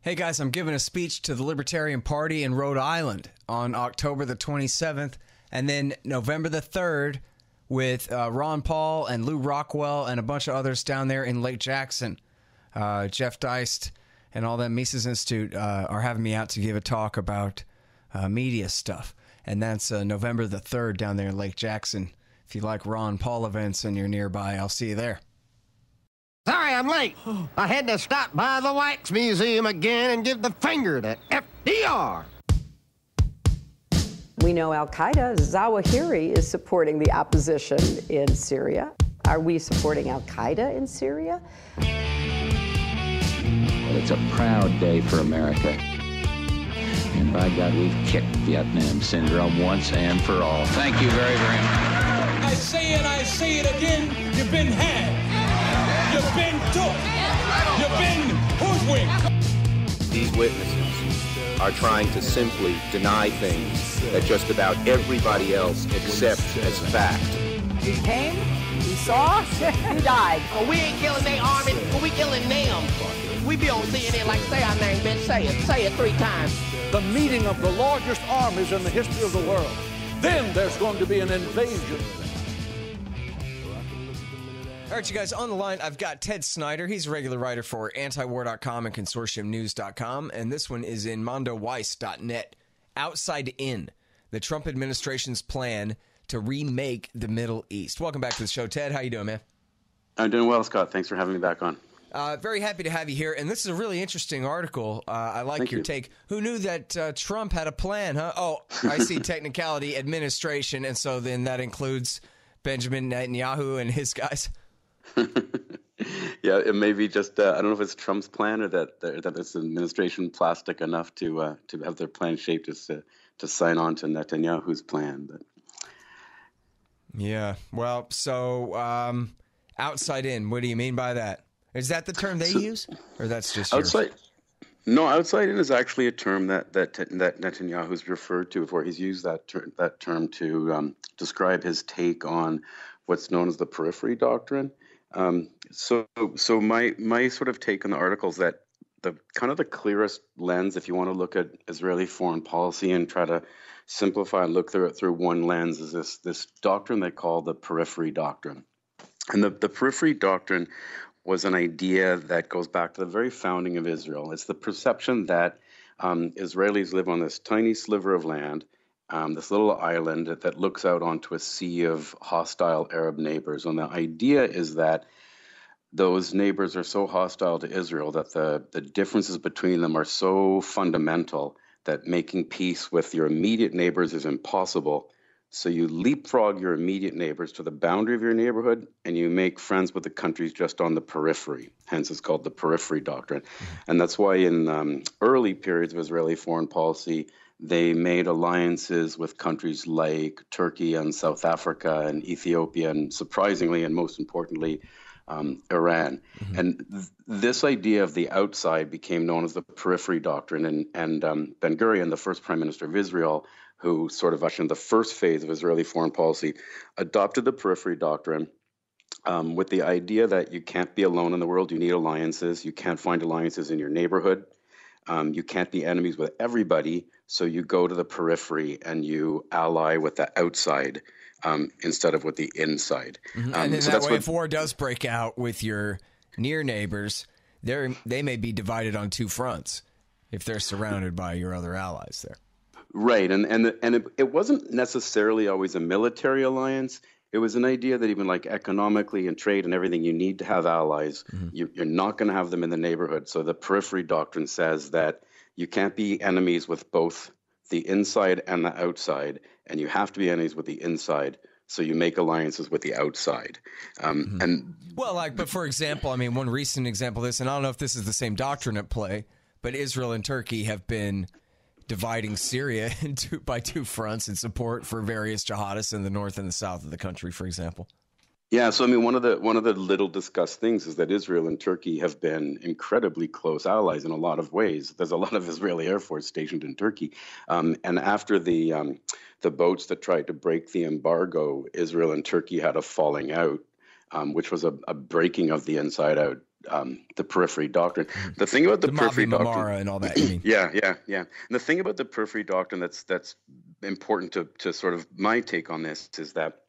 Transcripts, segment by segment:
Hey guys, I'm giving a speech to the Libertarian Party in Rhode Island on October the 27th, and then November the 3rd with Ron Paul and Lou Rockwell and a bunch of others down there in Lake Jackson. Jeff Deist and all that Mises Institute are having me out to give a talk about media stuff, and that's November the 3rd down there in Lake Jackson. If you like Ron Paul events and you're nearby, I'll see you there. Sorry I'm late. I had to stop by the Wax Museum again and give the finger to FDR. We know Al-Qaeda, Zawahiri, is supporting the opposition in Syria. Are we supporting Al-Qaeda in Syria? Well, it's a proud day for America. And by God, we've kicked Vietnam syndrome once and for all. Thank you very, very much. I say it, I say it again, you've been had. You've been took. You've been hoodwinked. These witnesses are trying to simply deny things that just about everybody else accepts as fact. He came, he saw, he died. Well, we ain't killing their army, but we killing them. We be on CNN like, say our name, bitch, say it 3 times. The meeting of the largest armies in the history of the world. Then there's going to be an invasion. All right, you guys, on the line, I've got Ted Snider. He's a regular writer for antiwar.com and consortiumnews.com, and this one is in mondoweiss.net. Outside In, the Trump administration's plan to remake the Middle East. Welcome back to the show, Ted. How you doing, man? I'm doing well, Scott. Thanks for having me back on. Very happy to have you here, and this is a really interesting article. I like Thank your you. take. Who knew that Trump had a plan, huh? Oh, I see technicality, administration, and so then that includes Benjamin Netanyahu and his guys. Yeah, it may be just, I don't know if it's Trump's plan or that it's administration plastic enough to have their plan shaped as to sign on to Netanyahu's plan. But. Yeah, well, so outside in, what do you mean by that? Is that the term they use, or that's just outside? Yours? No, outside in is actually a term that Netanyahu's referred to before. He's used that term to describe his take on what's known as the Periphery Doctrine. So my sort of take on the article is that the kind of the clearest lens, if you want to look at Israeli foreign policy and try to simplify and look through it through one lens, is this doctrine they call the Periphery Doctrine. And the Periphery Doctrine was an idea that goes back to the very founding of Israel. It's the perception that Israelis live on this tiny sliver of land, this little island that looks out onto a sea of hostile Arab neighbors. And the idea is that those neighbors are so hostile to Israel that the differences between them are so fundamental that making peace with your immediate neighbors is impossible. So you leapfrog your immediate neighbors to the boundary of your neighborhood, and you make friends with the countries just on the periphery. Hence, it's called the Periphery Doctrine. And that's why in early periods of Israeli foreign policy, they made alliances with countries like Turkey and South Africa and Ethiopia, and surprisingly, and most importantly, Iran. Mm-hmm. And this idea of the outside became known as the Periphery Doctrine. And Ben-Gurion, the first prime minister of Israel, who sort of ushered in the first phase of Israeli foreign policy, adopted the Periphery Doctrine with the idea that you can't be alone in the world. You need alliances. You can't find alliances in your neighborhood. You can't be enemies with everybody. So you go to the periphery and you ally with the outside instead of with the inside. Mm-hmm. And in that way, if war does break out with your near neighbors, they may be divided on 2 fronts if they're surrounded by your other allies there. Right, and it wasn't necessarily always a military alliance. It was an idea that even like economically and trade and everything, you need to have allies. Mm-hmm. You're not going to have them in the neighborhood. So the Periphery Doctrine says that you can't be enemies with both the inside and the outside, and you have to be enemies with the inside. So you make alliances with the outside. Mm-hmm. And well, but for example, I mean, one recent example of this, and I don't know if this is the same doctrine at play, but Israel and Turkey have been dividing Syria by 2 fronts in support for various jihadists in the north and the south of the country, for example. Yeah, so I mean, one of the little discussed things is that Israel and Turkey have been incredibly close allies in a lot of ways. There's a lot of Israeli Air Force stationed in Turkey, and after the boats that tried to break the embargo, Israel and Turkey had a falling out, which was a breaking of the inside-out the Periphery Doctrine. The thing about the Periphery Doctrine and all that. You mean? Yeah. And the thing about the Periphery Doctrine that's important to sort of my take on this is that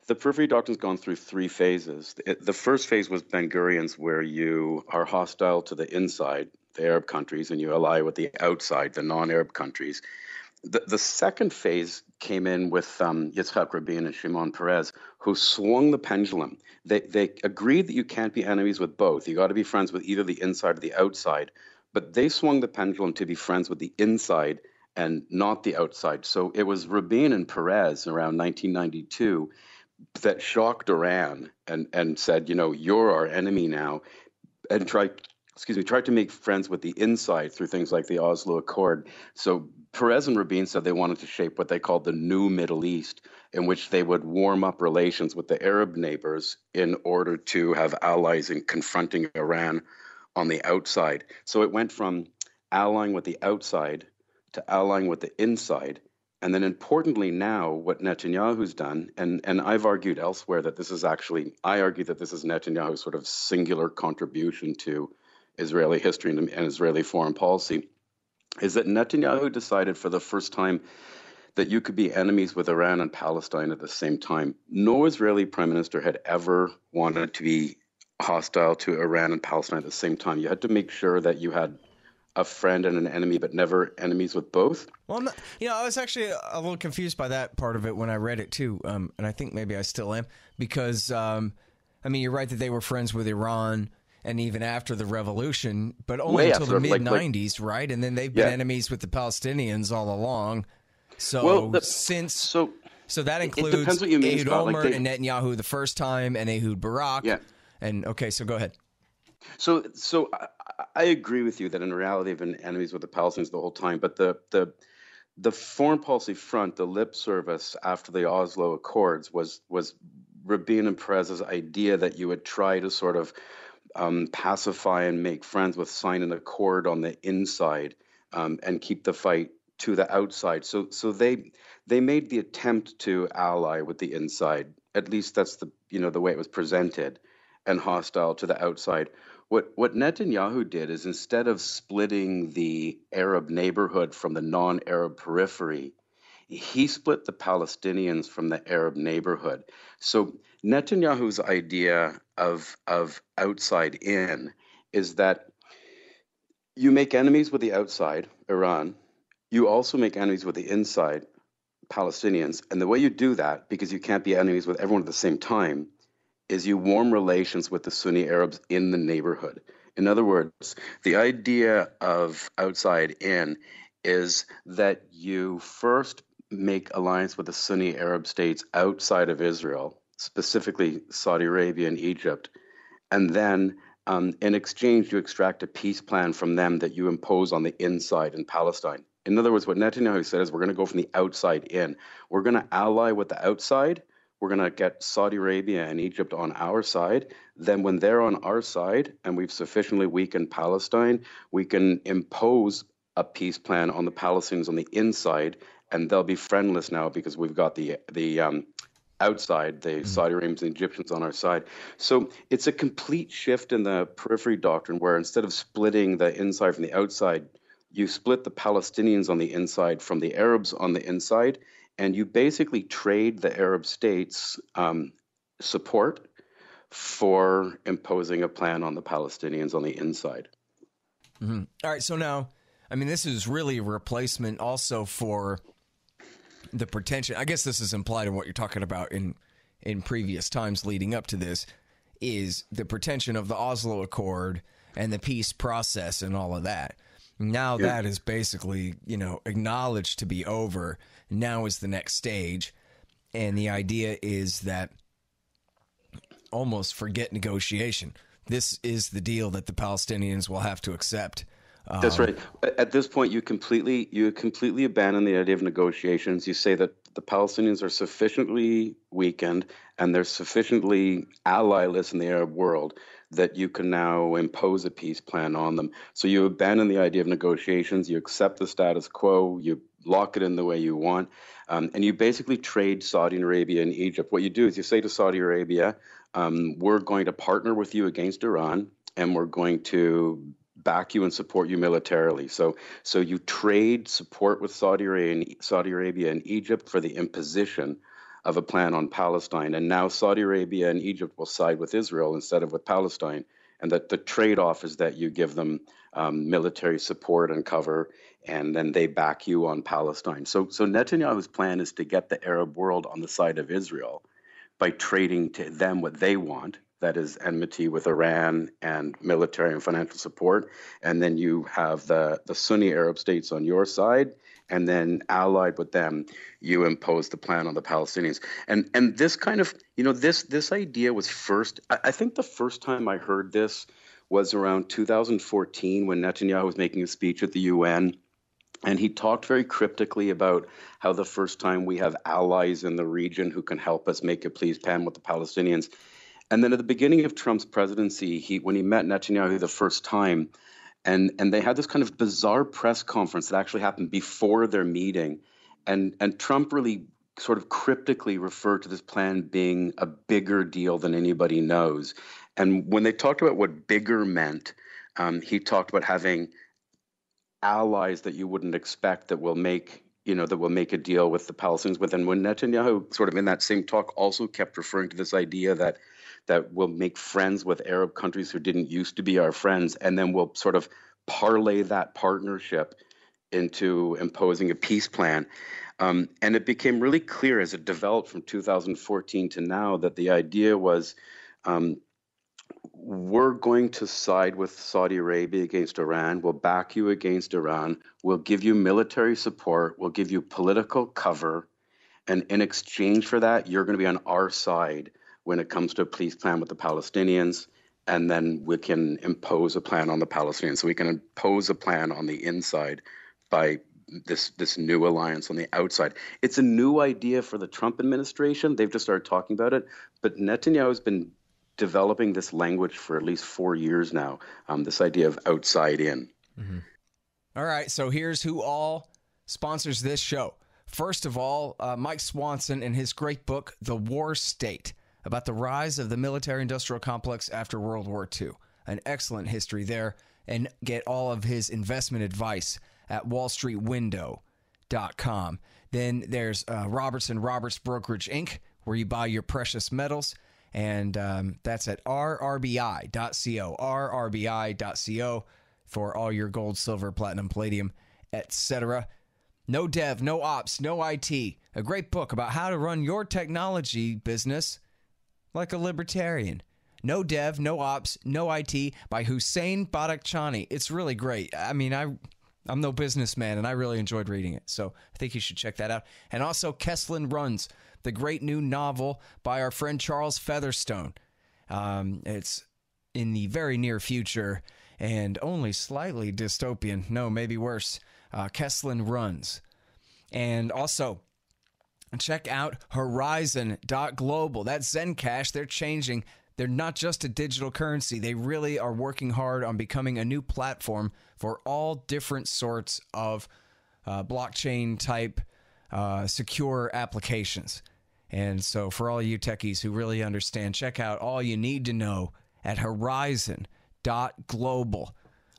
the Periphery Doctrine's gone through three phases. The first phase was Ben-Gurion's, where you are hostile to the inside, the Arab countries, and you ally with the outside, the non-Arab countries. The second phase came in with Yitzhak Rabin and Shimon Peres, who swung the pendulum. They agreed that you can't be enemies with both. You got to be friends with either the inside or the outside. But they swung the pendulum to be friends with the inside and not the outside. So it was Rabin and Peres around 1992 that shocked Iran and said, you're our enemy now, and tried to make friends with the inside through things like the Oslo Accord. So Peres and Rabin said they wanted to shape what they called the new Middle East, in which they would warm up relations with the Arab neighbors in order to have allies in confronting Iran on the outside. So it went from allying with the outside to allying with the inside. And then importantly now, what Netanyahu's done, and I've argued elsewhere that I argue that this is Netanyahu's sort of singular contribution to Israeli history and Israeli foreign policy, is that Netanyahu decided for the first time that you could be enemies with Iran and Palestine at the same time. No Israeli prime minister had ever wanted to be hostile to Iran and Palestine at the same time. You had to make sure that you had a friend and an enemy, but never enemies with both. Well, I was actually a little confused by that part of it when I read it too, and I think maybe I still am, because you're right that they were friends with Iran, and even after the revolution, but only until the mid '90s, right? And then they've been enemies with the Palestinians all along. So so that includes Ehud Olmert and Netanyahu the first time, and Ehud Barak. Yeah. And okay, so go ahead. So I agree with you that in reality they've been enemies with the Palestinians the whole time, but the foreign policy front, the lip service after the Oslo Accords was Rabin and Perez's idea that you would try to sort of pacify and make friends with, sign an accord on the inside, and keep the fight to the outside. So they made the attempt to ally with the inside. At least that's the way it was presented, and hostile to the outside. What Netanyahu did is, instead of splitting the Arab neighborhood from the non-Arab periphery, he split the Palestinians from the Arab neighborhood. So Netanyahu's idea of outside in is that you make enemies with the outside, Iran. You also make enemies with the inside, Palestinians. And the way you do that, because you can't be enemies with everyone at the same time, is you warm relations with the Sunni Arabs in the neighborhood. In other words, the idea of outside in is that you first make alliance with the Sunni Arab states outside of Israel, specifically Saudi Arabia and Egypt, and then in exchange you extract a peace plan from them that you impose on the inside in Palestine. In other words, what Netanyahu said is, we're going to go from the outside in. We're going to ally with the outside. We're going to get Saudi Arabia and Egypt on our side. Then when they're on our side and we've sufficiently weakened Palestine, we can impose a peace plan on the Palestinians on the inside, and they'll be friendless now because we've got the outside, the Saudi Arabians and Egyptians on our side. So it's a complete shift in the Periphery Doctrine, where instead of splitting the inside from the outside, you split the Palestinians on the inside from the Arabs on the inside, and you basically trade the Arab states' support for imposing a plan on the Palestinians on the inside. Mm-hmm. All right, so now, this is really a replacement also for the pretension. I guess this is implied in what you're talking about in previous times leading up to this, is the pretension of the Oslo Accord and the peace process and all of that. Now that is basically, acknowledged to be over. Now is the next stage. And the idea is that almost forget negotiation. This is the deal that the Palestinians will have to accept. That's right. At this point, you completely abandon the idea of negotiations. You say that the Palestinians are sufficiently weakened and they're sufficiently allyless in the Arab world that you can now impose a peace plan on them. So you abandon the idea of negotiations, you accept the status quo, you lock it in the way you want, and you basically trade Saudi Arabia and Egypt. What you do is you say to Saudi Arabia, we're going to partner with you against Iran, and we're going to back you and support you militarily. So you trade support with Saudi Arabia and Egypt for the imposition of a plan on Palestine. And now Saudi Arabia and Egypt will side with Israel instead of with Palestine. And that the trade-off is that you give them military support and cover, and then they back you on Palestine. So Netanyahu's plan is to get the Arab world on the side of Israel by trading to them what they want, that is enmity with Iran and military and financial support. And then you have the Sunni Arab states on your side, and then allied with them, you impose the plan on the Palestinians. And this kind of, this idea was first, I think the first time I heard this was around 2014 when Netanyahu was making a speech at the UN. And he talked very cryptically about how the first time we have allies in the region who can help us make a peace plan with the Palestinians. And then at the beginning of Trump's presidency, when he met Netanyahu the first time, and they had this kind of bizarre press conference that actually happened before their meeting. And Trump really sort of cryptically referred to this plan being a bigger deal than anybody knows. And when they talked about what bigger meant, he talked about having allies that you wouldn't expect that will make a deal with the Palestinians. But then when Netanyahu sort of in that same talk also kept referring to this idea that we'll make friends with Arab countries who didn't used to be our friends, and then we'll sort of parlay that partnership into imposing a peace plan. And it became really clear as it developed from 2014 to now that the idea was we're going to side with Saudi Arabia against Iran. We'll back you against Iran. We'll give you military support. We'll give you political cover. And in exchange for that, you're going to be on our side when it comes to a peace plan with the Palestinians. And then we can impose a plan on the Palestinians. So we can impose a plan on the inside by this new alliance on the outside. It's a new idea for the Trump administration. They've just started talking about it. But Netanyahu has been developing this language for at least 4 years now, this idea of outside in. Mm-hmm. All right, so here's who all sponsors this show. First of all, Mike Swanson in his great book, The War State, about the rise of the military-industrial complex after World War II. An excellent history there, and get all of his investment advice at wallstreetwindow.com. Then there's Robertson Roberts Brokerage, Inc., where you buy your precious metals, and that's at rrbi.co, rrbi.co, for all your gold, silver, platinum, palladium, etc. No Dev, No Ops, No IT, a great book about how to run your technology business like a libertarian. No Dev, No Ops, No IT by Hussein Badakhshani. It's really great. I mean, I'm no businessman, and I really enjoyed reading it, so I think you should check that out. And also Kesslin Runs, the great new novel by our friend Charles Featherstone. It's in the very near future and only slightly dystopian. No, maybe worse. Kesslin Runs. And also, check out Horizon.global. That's Zencash. They're changing. They're not just a digital currency. They really are working hard on becoming a new platform for all different sorts of blockchain-type secure applications. And so for all you techies who really understand, check out all you need to know at Horizon.global.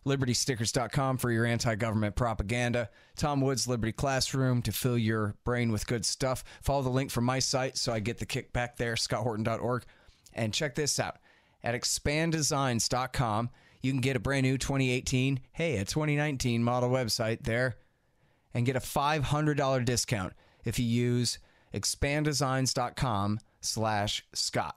LibertyStickers.com for your anti-government propaganda. Tom Woods' Liberty Classroom to fill your brain with good stuff. Follow the link from my site so I get the kickback there, scotthorton.org. And check this out. At expanddesigns.com, you can get a brand new 2018, a 2019 model website there, and get a $500 discount if you use expanddesigns.com/Scott.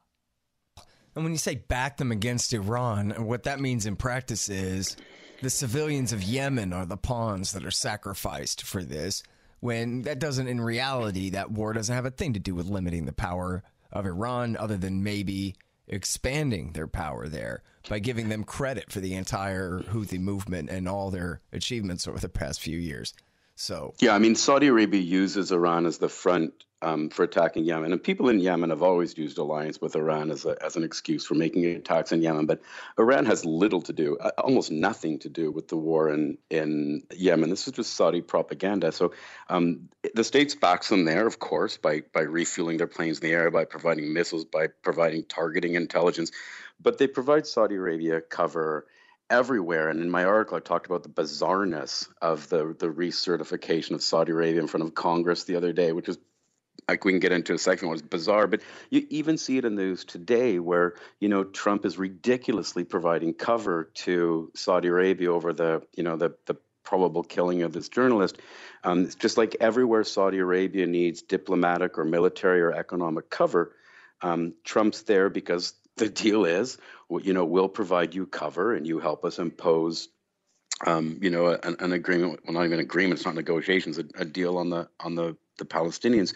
And when you say back them against Iran, what that means in practice is the civilians of Yemen are the pawns that are sacrificed for this, when that doesn't, in reality, that war doesn't have a thing to do with limiting the power of Iran, other than maybe expanding their power there by giving them credit for the entire Houthi movement and all their achievements over the past few years. So yeah, I mean, Saudi Arabia uses Iran as the front for attacking Yemen, and people in Yemen have always used alliance with Iran as an excuse for making attacks in Yemen. But Iran has little to do, almost nothing to do with the war in Yemen. This is just Saudi propaganda. So the states backs them there, of course, by refueling their planes in the air, by providing missiles, by providing targeting intelligence. But they provide Saudi Arabia cover everywhere. And in my article, I talked about the bizarreness of the recertification of Saudi Arabia in front of Congress the other day, which is, like, we can get into a second, was bizarre. But you even see it in the news today where, Trump is ridiculously providing cover to Saudi Arabia over the probable killing of this journalist. It's just like everywhere Saudi Arabia needs diplomatic or military or economic cover, Trump's there because the deal is, we'll provide you cover and you help us impose, an agreement. Well, not even an agreement; it's not negotiations. A deal on the Palestinians.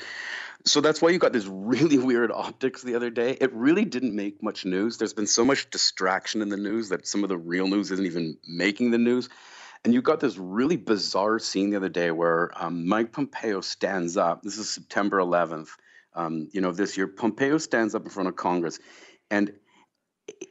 So that's why you got this really weird optics the other day. It really didn't make much news. There's been so much distraction in the news that some of the real news isn't even making the news. And you got this really bizarre scene the other day where Mike Pompeo stands up. This is September 11th, this year. Pompeo stands up in front of Congress, and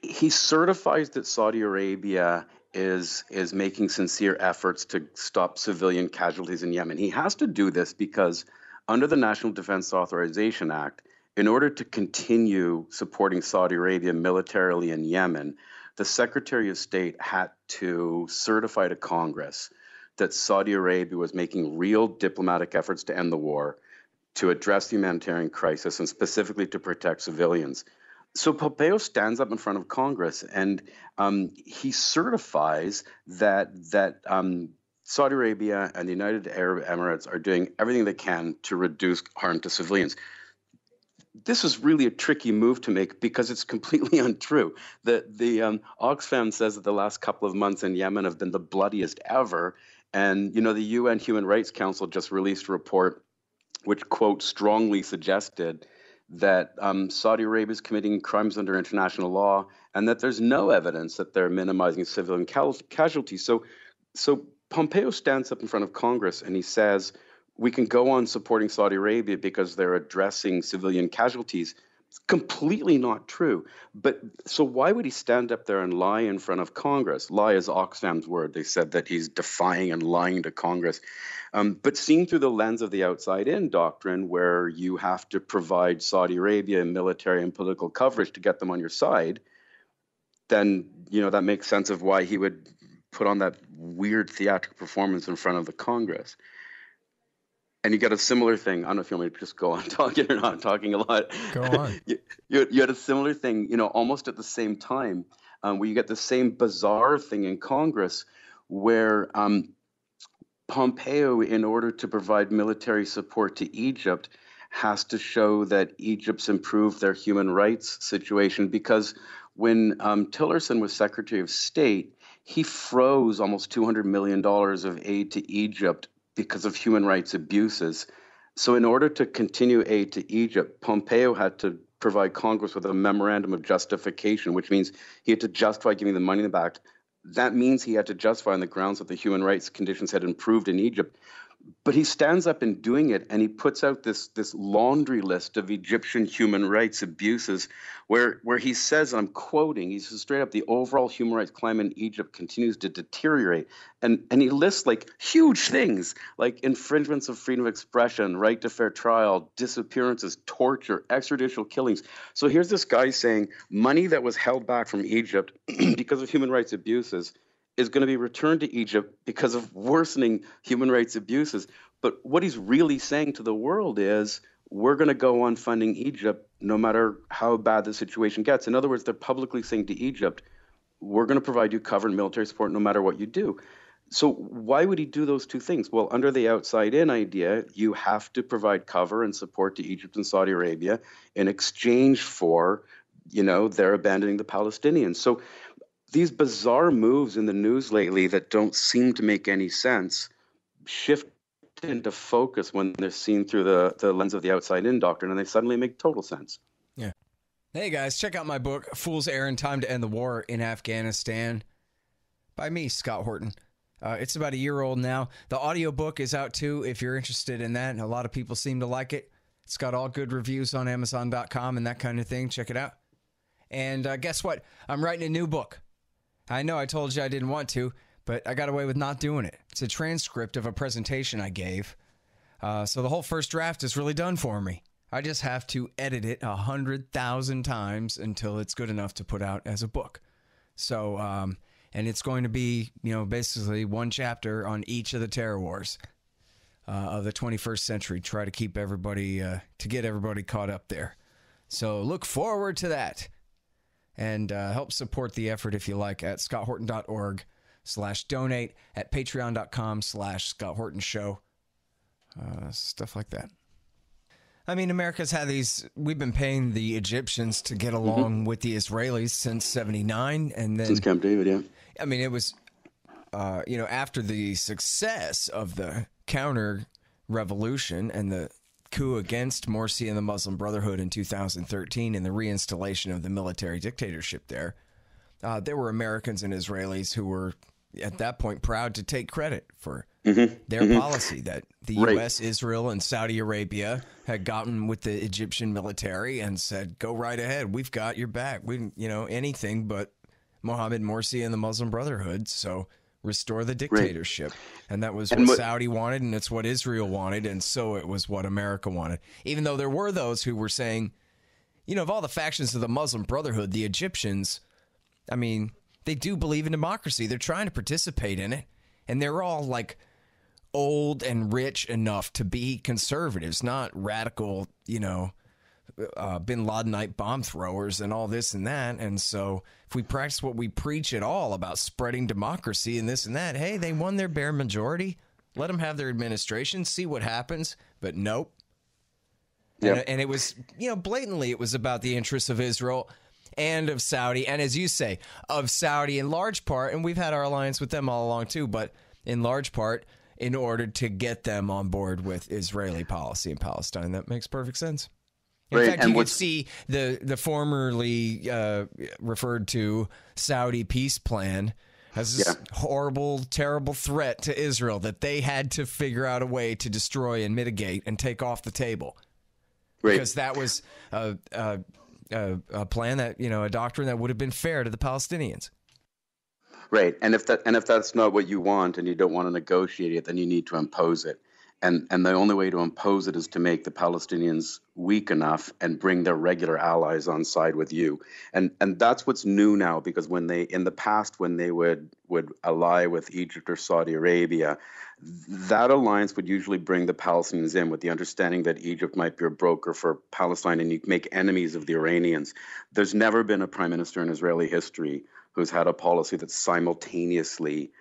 he certifies that Saudi Arabia is making sincere efforts to stop civilian casualties in Yemen. He has to do this because under the National Defense Authorization Act, in order to continue supporting Saudi Arabia militarily in Yemen, the Secretary of State had to certify to Congress that Saudi Arabia was making real diplomatic efforts to end the war, to address the humanitarian crisis, and specifically to protect civilians. So Pompeo stands up in front of Congress and he certifies that Saudi Arabia and the United Arab Emirates are doing everything they can to reduce harm to civilians. This is really a tricky move to make because it's completely untrue. The Oxfam says that the last couple of months in Yemen have been the bloodiest ever. And, the UN Human Rights Council just released a report which, quote, strongly suggested that Saudi Arabia is committing crimes under international law and that there's no evidence that they're minimizing civilian casualties. So Pompeo stands up in front of Congress and he says, we can go on supporting Saudi Arabia because they're addressing civilian casualties. It's completely not true. But so why would he stand up there and lie in front of Congress? Lie is Oxfam's word. They said that he's defying and lying to Congress. But seen through the lens of the outside-in doctrine, where you have to provide Saudi Arabia military and political coverage to get them on your side, then, that makes sense of why he would put on that weird theatrical performance in front of the Congress. And you got a similar thing. I don't know if you want me to just go on talking or not talking a lot. Go on. You had a similar thing, almost at the same time, where you get the same bizarre thing in Congress where Pompeo, in order to provide military support to Egypt, has to show that Egypt's improved their human rights situation, because when Tillerson was Secretary of State, he froze almost $200 million of aid to Egypt because of human rights abuses. So in order to continue aid to Egypt, Pompeo had to provide Congress with a memorandum of justification, which means he had to justify giving the money back. That means he had to justify on the grounds that the human rights conditions had improved in Egypt. But he stands up in doing it, and he puts out this laundry list of Egyptian human rights abuses where he says, I'm quoting, he says straight up, the overall human rights climate in Egypt continues to deteriorate. And he lists like huge things like infringements of freedom of expression, right to fair trial, disappearances, torture, extrajudicial killings. So here's this guy saying money that was held back from Egypt because of human rights abuses is going to be returned to Egypt because of worsening human rights abuses. But what he's really saying to the world is, we're going to go on funding Egypt no matter how bad the situation gets. In other words, they're publicly saying to Egypt, we're going to provide you cover and military support no matter what you do. So why would he do those two things? Well, under the outside-in idea, you have to provide cover and support to Egypt and Saudi Arabia in exchange for, they're abandoning the Palestinians. So these bizarre moves in the news lately that don't seem to make any sense shift into focus when they're seen through the lens of the outside-in doctrine, and they suddenly make total sense. Yeah. Hey, guys, check out my book, Fool's Errand, Time to End the War in Afghanistan, by me, Scott Horton. It's about a year old now. The audiobook is out too if you're interested in that. A lot of people seem to like it. It's got all good reviews on Amazon.com and that kind of thing. Check it out. And guess what? I'm writing a new book. I know I told you I didn't want to, but I got away with not doing it. It's a transcript of a presentation I gave. So the whole first draft is really done for me. I just have to edit it 100,000 times until it's good enough to put out as a book. So, and it's going to be, basically one chapter on each of the terror wars of the 21st century. Try to keep everybody, to get everybody caught up there. So look forward to that. And help support the effort if you like at scotthorton.org/donate, at patreon.com/Scott Horton Show. Stuff like that. I mean, America's had these, we've been paying the Egyptians to get along with the Israelis since 79. And then, since Camp David, yeah. I mean, it was, after the success of the counter revolution and the coup against Morsi and the Muslim Brotherhood in 2013 and the reinstallation of the military dictatorship there, there were Americans and Israelis who were, at that point, proud to take credit for their policy that the U.S., Israel, and Saudi Arabia had gotten with the Egyptian military and said, go right ahead. We've got your back. We, anything but Mohammed Morsi and the Muslim Brotherhood. So restore the dictatorship. And that was what Saudi wanted, and it's what Israel wanted, and so it was what America wanted. Even though there were those who were saying, of all the factions of the Muslim Brotherhood, the Egyptians, I mean, they do believe in democracy. They're trying to participate in it, and they're all like old and rich enough to be conservatives, not radical, bin Ladenite bomb throwers and all this and that. And so if we practice what we preach at all about spreading democracy and this and that, hey, they won their bare majority. Let them have their administration, see what happens. But nope. Yep. And it was, blatantly it was about the interests of Israel and of Saudi. And as you say, of Saudi in large part, and we've had our alliance with them all along too, but in large part in order to get them on board with Israeli policy in Palestine. That makes perfect sense. In fact, you could see the formerly referred to Saudi peace plan as this horrible, terrible threat to Israel that they had to figure out a way to destroy and mitigate and take off the table. Right. Because that was a plan that, a doctrine that would have been fair to the Palestinians. Right. And if that's not what you want and you don't want to negotiate it, then you need to impose it. And the only way to impose it is to make the Palestinians weak enough and bring their regular allies on side with you. And that's what's new now, because when they, in the past, when they would ally with Egypt or Saudi Arabia, that alliance would usually bring the Palestinians in with the understanding that Egypt might be a broker for Palestine and you make enemies of the Iranians. There's never been a prime minister in Israeli history who's had a policy that simultaneously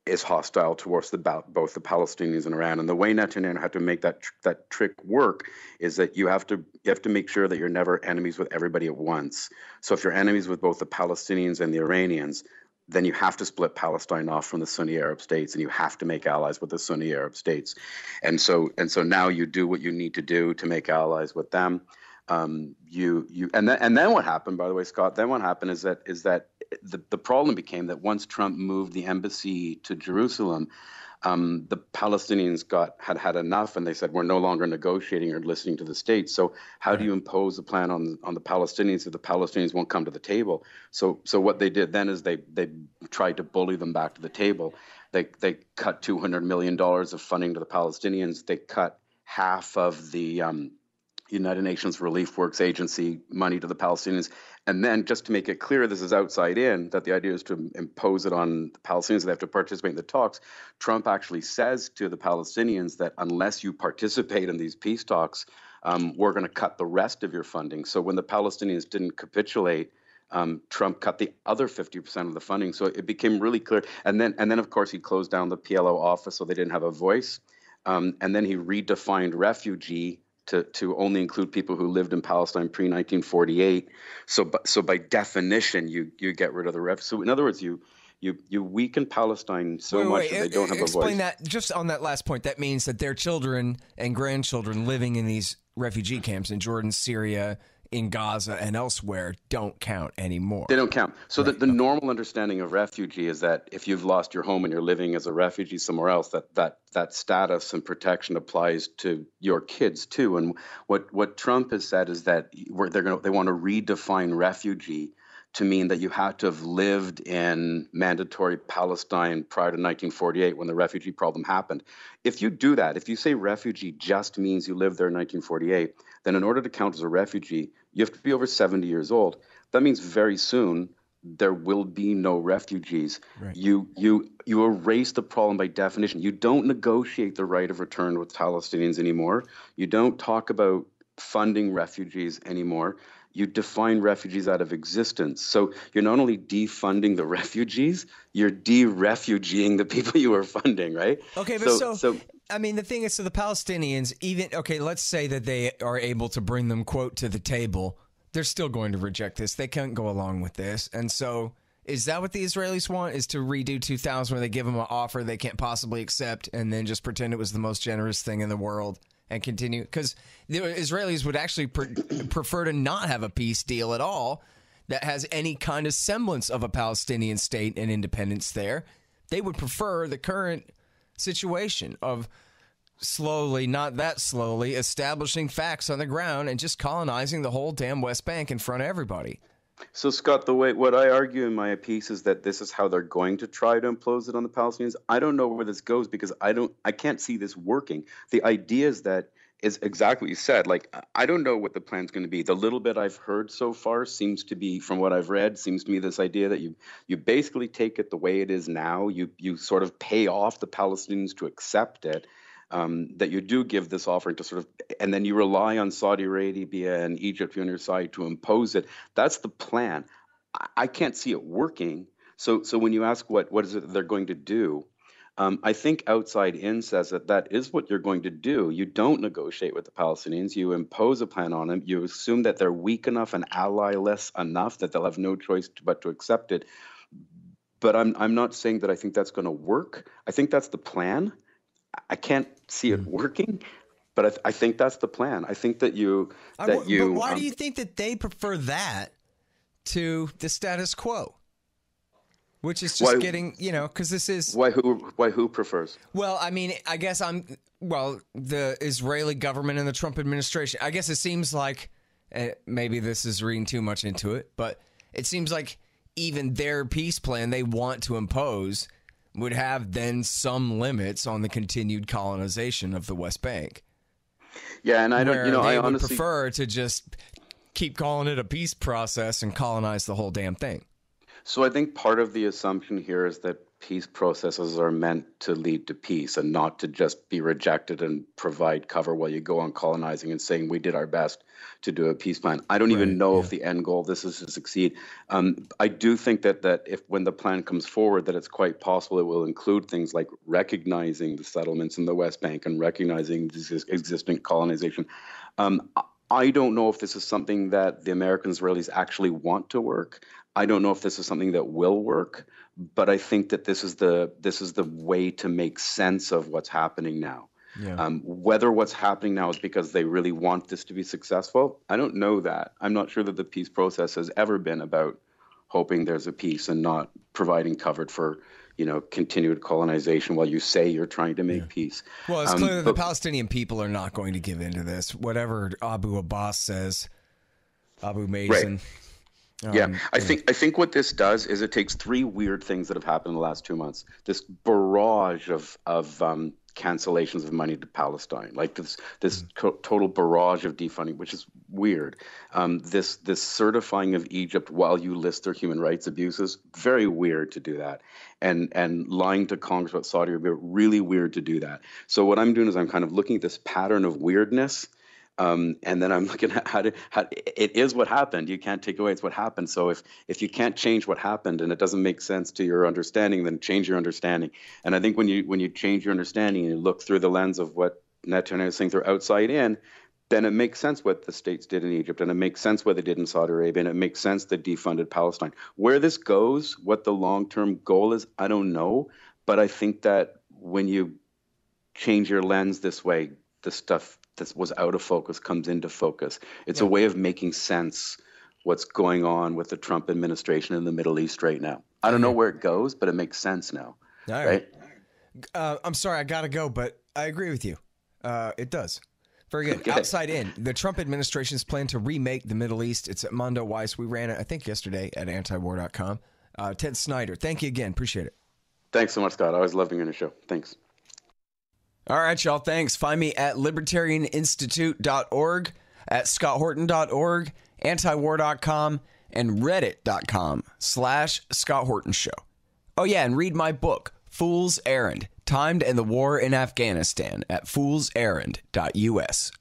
is hostile towards both the Palestinians and Iran. And the way Netanyahu had to make that trick work is that you have to make sure that you're never enemies with everybody at once. So if you're enemies with both the Palestinians and the Iranians, then you have to split Palestine off from the Sunni Arab states, and you have to make allies with the Sunni Arab states. And so now you do what you need to do to make allies with them. And then what happened, by the way, Scott? Then what happened is that the problem became that once Trump moved the embassy to Jerusalem, the Palestinians had enough, and they said, we're no longer negotiating or listening to the state. So how do you impose a plan on the Palestinians if the Palestinians won't come to the table? So what they did then is they tried to bully them back to the table. They cut $200 million of funding to the Palestinians. They cut half of the United Nations Relief Works Agency money to the Palestinians. And then, just to make it clear, this is outside in, that the idea is to impose it on the Palestinians. They have to participate in the talks. Trump actually says to the Palestinians that unless you participate in these peace talks, we're going to cut the rest of your funding. So when the Palestinians didn't capitulate, Trump cut the other 50% of the funding. So it became really clear. And then, of course, he closed down the PLO office so they didn't have a voice. And then he redefined refugee to only include people who lived in Palestine pre-1948. So by definition, you get rid of the ref. So in other words, you weaken Palestine so much that they don't have a voice. Explain that, just on that last point. That means that their children and grandchildren living in these refugee camps in Jordan, Syria, in Gaza and elsewhere don't count anymore. They don't count. So the normal understanding of refugee is that if you've lost your home and you're living as a refugee somewhere else, that status and protection applies to your kids too. And what Trump has said is that they want to redefine refugee to mean that you had to have lived in mandatory Palestine prior to 1948 when the refugee problem happened. If you do that, if you say refugee just means you lived there in 1948, then in order to count as a refugee, you have to be over 70 years old. That means very soon there will be no refugees. Right. You erase the problem by definition. You don't negotiate the right of return with Palestinians anymore. You don't talk about funding refugees anymore. You define refugees out of existence. So you're not only defunding the refugees, you're de-refugeeing the people you are funding, right? Okay, but so I mean, the thing is, so the Palestinians, let's say that they are able to bring them, quote, to the table. They're still going to reject this. They can't go along with this. And so is that what the Israelis want, is to redo 2000 where they give them an offer they can't possibly accept and then just pretend it was the most generous thing in the world? And continue, because the Israelis would actually prefer to not have a peace deal at all that has any kind of semblance of a Palestinian state and independence there. They would prefer the current situation of slowly, not that slowly, establishing facts on the ground and just colonizing the whole damn West Bank in front of everybody. So, Scott, what I argue in my piece is that this is how they're going to try to impose it on the Palestinians. I don't know where this goes because I can't see this working. The idea is exactly what you said. Like, I don't know what the plan's going to be. The little bit I've heard so far seems to be, from what I've read, seems to me this idea that you basically take it the way it is now. You sort of pay off the Palestinians to accept it. That you do give this offering to sort of, and then you rely on Saudi Arabia and Egypt on your side to impose it. That's the plan. I can't see it working. So when you ask what is it that they're going to do, I think Outside In says that is what you're going to do. You don't negotiate with the Palestinians. You impose a plan on them. You assume that they're weak enough and ally-less enough that they'll have no choice but to accept it. But I'm not saying that I think that's going to work. I think that's the plan. I can't see it working, but I think that's the plan. I think that But why do you think that they prefer that to the status quo, which is just because this is why who prefers? Well, I mean, I guess the Israeli government and the Trump administration. I guess it seems like maybe this is reading too much into it, but it seems like even their peace plan they want to impose would have then some limits on the continued colonization of the West Bank. Yeah, and I don't, I would honestly prefer to just keep calling it a peace process and colonize the whole damn thing. So I think part of the assumption here is that peace processes are meant to lead to peace and not to just be rejected and provide cover while you go on colonizing and saying we did our best to do a peace plan. I don't even know if the end goal of this is to succeed. I do think that if when the plan comes forward, that it's quite possible it will include things like recognizing the settlements in the West Bank and recognizing existing colonization. I don't know if this is something that the American Israelis actually want to work. I don't know if this is something that will work, but I think that this is the way to make sense of what's happening now. Yeah. Whether what's happening now is because they really want this to be successful, I don't know that. I'm not sure that the peace process has ever been about hoping there's a peace and not providing cover for continued colonization while you say you're trying to make peace. Well, it's clear that the Palestinian people are not going to give in to this. Whatever Abu Abbas says, Abu Mazen. Right. I think what this does is it takes three weird things that have happened in the last 2 months. This barrage of cancellations of money to Palestine, like this total barrage of defunding, which is weird. This certifying of Egypt while you list their human rights abuses, very weird to do that. And lying to Congress about Saudi Arabia, really weird to do that. So what I'm doing is I'm kind of looking at this pattern of weirdness. And then I'm looking at how it is what happened. You can't take away it's what happened. So if you can't change what happened and it doesn't make sense to your understanding, then change your understanding. And I think when you change your understanding and you look through the lens of what Netanyahu is saying through Outside In, then it makes sense what the states did in Egypt, and it makes sense what they did in Saudi Arabia, and it makes sense they defunded Palestine. Where this goes, what the long-term goal is, I don't know. But I think that when you change your lens this way, the stuff that was out of focus comes into focus. It's a way of making sense what's going on with the Trump administration in the Middle East right now. I don't know where it goes, but it makes sense now. All right. I'm sorry, I got to go, but I agree with you. It does. Very good. Okay. Outside in, the Trump administration's plan to remake the Middle East. It's at Mondo Weiss. We ran it, I think, yesterday at antiwar.com. Ted Snider, thank you again. Appreciate it. Thanks so much, Scott. I always love being on your show. Thanks. All right, y'all. Thanks. Find me at libertarianinstitute.org, at scotthorton.org, antiwar.com, and reddit.com/Scott Horton Show. Oh, yeah, and read my book, Fool's Errand, Time to End the War in Afghanistan, at foolserrand.us.